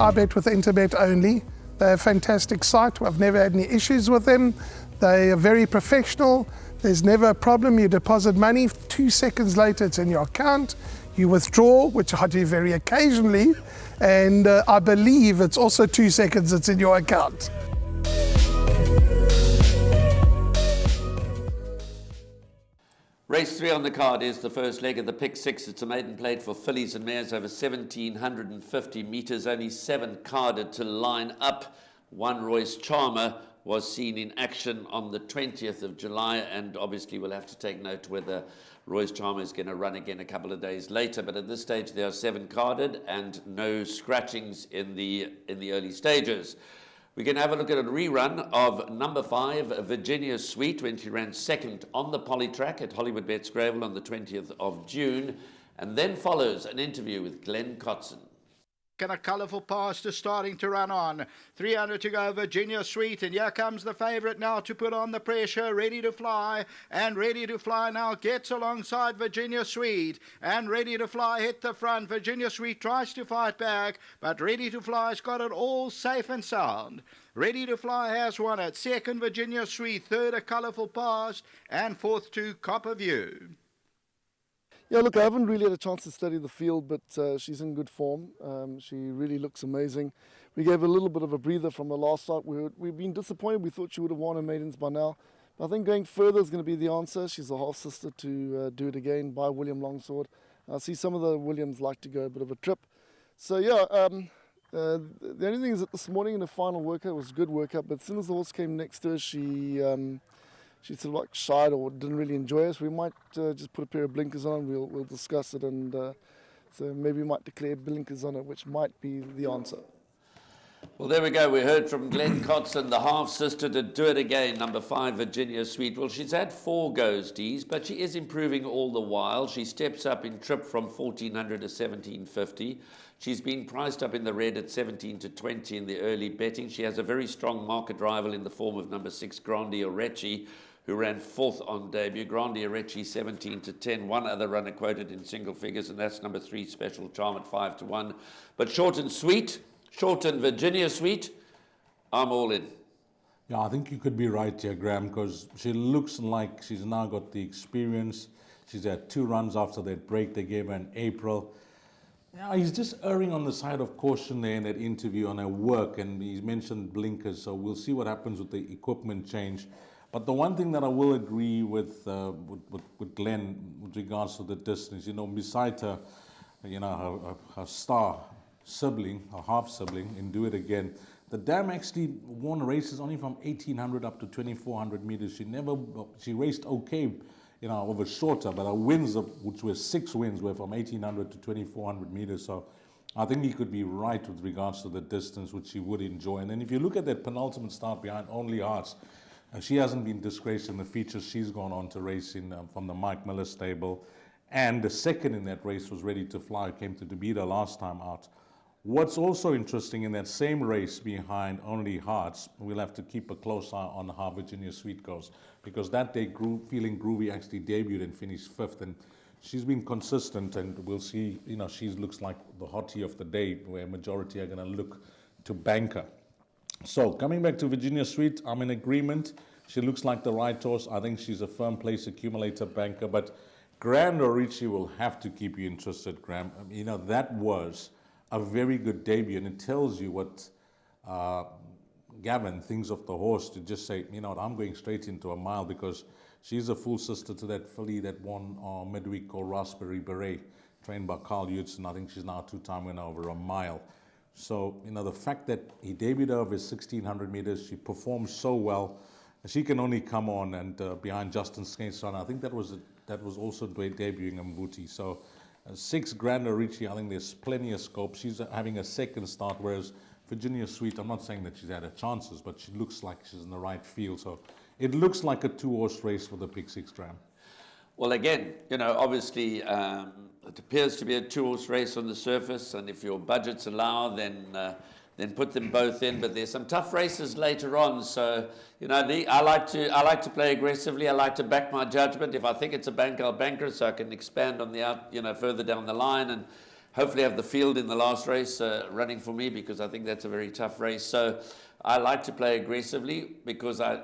I bet with Interbet only. They're a fantastic site. I've never had any issues with them. They are very professional. There's never a problem. You deposit money, 2 seconds later it's in your account. You withdraw, which I do very occasionally, and I believe it's also 2 seconds it's in your account. Race 3 on the card is the first leg of the Pick 6. It's a maiden plate for fillies and mares over 1,750 metres. Only 7 carded to line up. One Royce Charmer was seen in action on the 20th of July, and obviously we'll have to take note whether Royce Charmer is going to run again a couple of days later. But at this stage there are 7 carded and no scratchings in the early stages. We can have a look at a rerun of number 5, Virginia Sweet, when she ran second on the polytrack at Hollywoodbets Greyville on the 20th of June. And then follows an interview with Glenn Cotson. And a colourful pass to starting to run on. 300 to go, Virginia Sweet. And here comes the favourite now to put on the pressure. Ready to fly. And Ready to Fly now gets alongside Virginia Sweet. And Ready to Fly hit the front. Virginia Sweet tries to fight back. But Ready to Fly's got it all safe and sound. Ready to Fly has won it. Second, Virginia Sweet. Third, a colourful pass. And fourth to Copper View. Yeah, look, I haven't really had a chance to study the field, but she's in good form. She really looks amazing. We gave her a little bit of a breather from the last start. We've been disappointed. We thought she would have won her maidens by now. But I think going further is going to be the answer. She's a half-sister to Do It Again by William Longsword. I see some of the Williams like to go a bit of a trip. So, yeah, the only thing is that this morning in the final workout, it was a good workout, but as soon as the horse came next to her, she sort of like shied or didn't really enjoy us. We might just put a pair of blinkers on. We'll discuss it, and so maybe we might declare blinkers on it, which might be the answer. Well, there we go. We heard from Glenn Cotson, the half-sister to Do It Again, number 5, Virginia Sweet. Well, she's had 4 goes, Dees, but she is improving all the while. She steps up in trip from 1,400 to 1,750. She's been priced up in the red at 17 to 20 in the early betting. She has a very strong market rival in the form of number 6, Grandi Orechi, who ran 4th on debut. Grandi Orechi 17 to 10. One other runner quoted in single figures, and that's number 3, Special Charm at 5 to 1. But short and sweet, short and Virginia Sweet, I'm all in. Yeah, I think you could be right here, Graham, because she looks like she's now got the experience. She's had 2 runs after that break they gave her in April. Now, he's just erring on the side of caution there in that interview on her work, and he's mentioned blinkers, so we'll see what happens with the equipment change. But the one thing that I will agree with Glenn with regards to the distance, beside her, her star sibling, her half sibling in Do It Again, the dam actually won races only from 1,800 up to 2,400 meters. She raced okay, over shorter, but her wins, which were 6 wins, were from 1,800 to 2,400 meters. So I think he could be right with regards to the distance, which she would enjoy. And then if you look at that penultimate start behind Only Hearts, she hasn't been disgraced in the features. She's gone on to race from the Mike Miller stable. And the second in that race was Ready to Fly, came to beat her last time out. What's also interesting in that same race behind Only Hearts, we'll have to keep a close eye on how Virginia Sweet goes. Because that day, Feeling Groovy actually debuted and finished 5th. And she's been consistent, and we'll see, she looks like the hottie of the day, where majority are going to look to bank her. So, coming back to Virginia Sweet, I'm in agreement. She looks like the right horse. I think she's a firm place accumulator banker. But Grand Orici will have to keep you interested, Graham. That was a very good debut. And it tells you what Gavin thinks of the horse, to just say, I'm going straight into a mile, because she's a full sister to that filly that won midweek called Raspberry Beret, trained by Carl Judson. I think she's now a 2-time winner over a mile. So, the fact that he debuted her over 1,600 meters, she performed so well. She can only come on, and behind Justin Skateson, I think that was also debuting Mvuti. So, 6 Grand Orici, I think there's plenty of scope. She's having a second start, whereas Virginia Sweet, I'm not saying that she's had her chances, but she looks like she's in the right field. So, it looks like a 2-horse race for the Pick 6 Graham. Well, again, obviously it appears to be a 2-horse race on the surface, and if your budgets allow, then put them both in. But there's some tough races later on, so I like to play aggressively. I like to back my judgment. If I think it's a bank, I'll bank it, so I can expand on the out, further down the line. hopefully have the field in the last race running for me, because I think that's a very tough race. So I like to play aggressively because I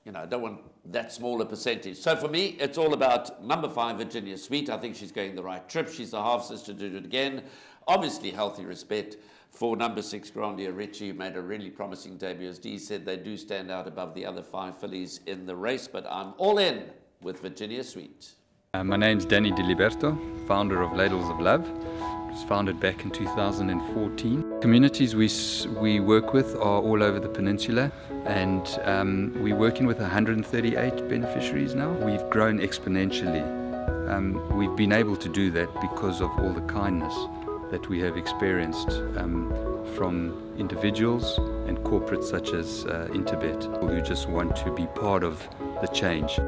don't want that smaller percentage. So for me, it's all about number 5, Virginia Sweet. I think she's going the right trip. She's the half sister to do it again. Obviously, healthy respect for number 6, Grandia Ritchie, who made a really promising debut. As Dee said, they do stand out above the other 5 fillies in the race, but I'm all in with Virginia Sweet. My name's Danny Diliberto, founder of Ladles of Love. It was founded back in 2014. Communities we work with are all over the peninsula, and we're working with 138 beneficiaries now. We've grown exponentially. We've been able to do that because of all the kindness that we have experienced from individuals and corporates such as Interbet, who just want to be part of the change.